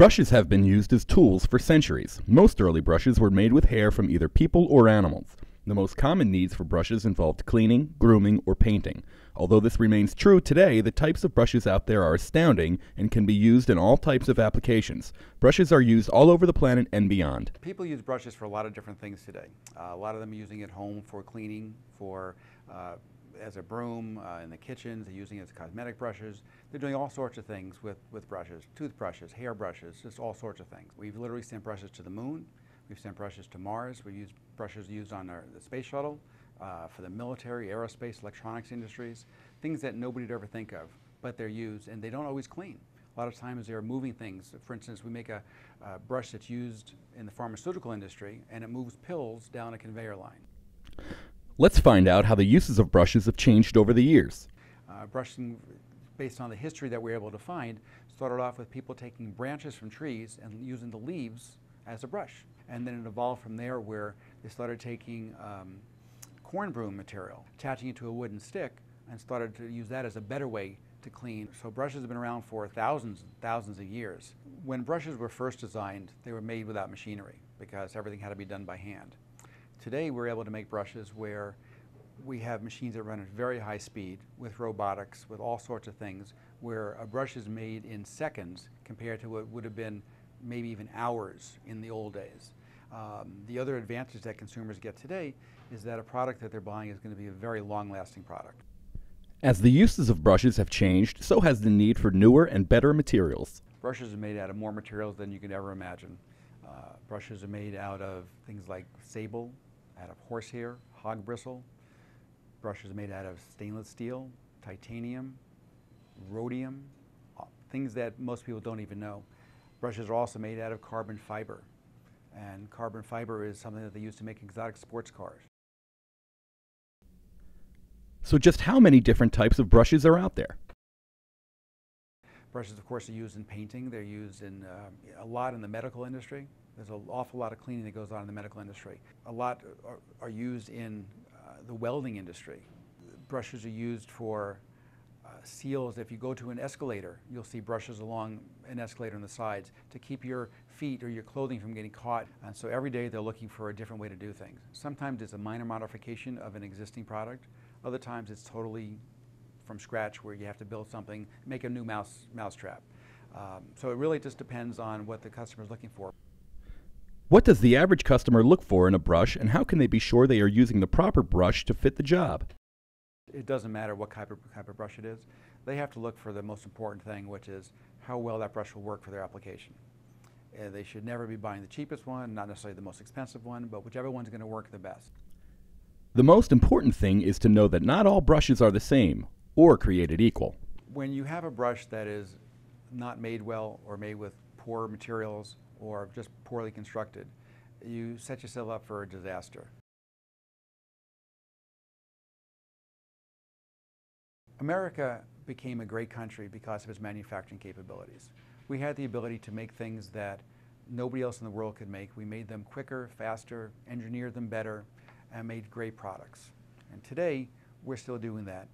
Brushes have been used as tools for centuries. Most early brushes were made with hair from either people or animals. The most common needs for brushes involved cleaning, grooming, or painting. Although this remains true today, the types of brushes out there are astounding and can be used in all types of applications. Brushes are used all over the planet and beyond. People use brushes for a lot of different things today. A lot of them are using it at home for cleaning, as a broom, in the kitchens, they're using it as cosmetic brushes. They're doing all sorts of things with brushes, toothbrushes, hair brushes, just all sorts of things. We've literally sent brushes to the moon. We've sent brushes to Mars. We use brushes used on the space shuttle, for the military, aerospace, electronics industries, things that nobody'd ever think of, but they're used, and they don't always clean. A lot of times they're moving things. For instance, we make a brush that's used in the pharmaceutical industry, and it moves pills down a conveyor line. Let's find out how the uses of brushes have changed over the years. Brushing, based on the history that we're able to find, started off with people taking branches from trees and using the leaves as a brush. And then it evolved from there where they started taking corn broom material, attaching it to a wooden stick, and started to use that as a better way to clean. So brushes have been around for thousands and thousands of years. When brushes were first designed, they were made without machinery because everything had to be done by hand. Today we're able to make brushes where we have machines that run at very high speed with robotics, with all sorts of things, where a brush is made in seconds compared to what would have been maybe even hours in the old days. The other advantage that consumers get today is that a product that they're buying is going to be a very long-lasting product. As the uses of brushes have changed, so has the need for newer and better materials. Brushes are made out of more materials than you could ever imagine. Brushes are made out of things like sable, out of horsehair, hog bristle. Brushes are made out of stainless steel, titanium, rhodium, things that most people don't even know. Brushes are also made out of carbon fiber, and carbon fiber is something that they use to make exotic sports cars. So just how many different types of brushes are out there? Brushes, of course, are used in painting. They're used in a lot in the medical industry. There's an awful lot of cleaning that goes on in the medical industry. A lot are used in the welding industry. Brushes are used for seals. If you go to an escalator, you'll see brushes along an escalator on the sides to keep your feet or your clothing from getting caught. And so every day they're looking for a different way to do things. Sometimes it's a minor modification of an existing product. Other times it's totally from scratch where you have to build something, make a new mousetrap. So it really just depends on what the customer is looking for. What does the average customer look for in a brush, and how can they be sure they are using the proper brush to fit the job? It doesn't matter what type of brush it is. They have to look for the most important thing, which is how well that brush will work for their application. They should never be buying the cheapest one, not necessarily the most expensive one, but whichever one's going to work the best. The most important thing is to know that not all brushes are the same or created equal. When you have a brush that is not made well or made with poor materials or just poorly constructed, you set yourself up for a disaster. America became a great country because of its manufacturing capabilities. We had the ability to make things that nobody else in the world could make. We made them quicker, faster, engineered them better, and made great products. And today, we're still doing that.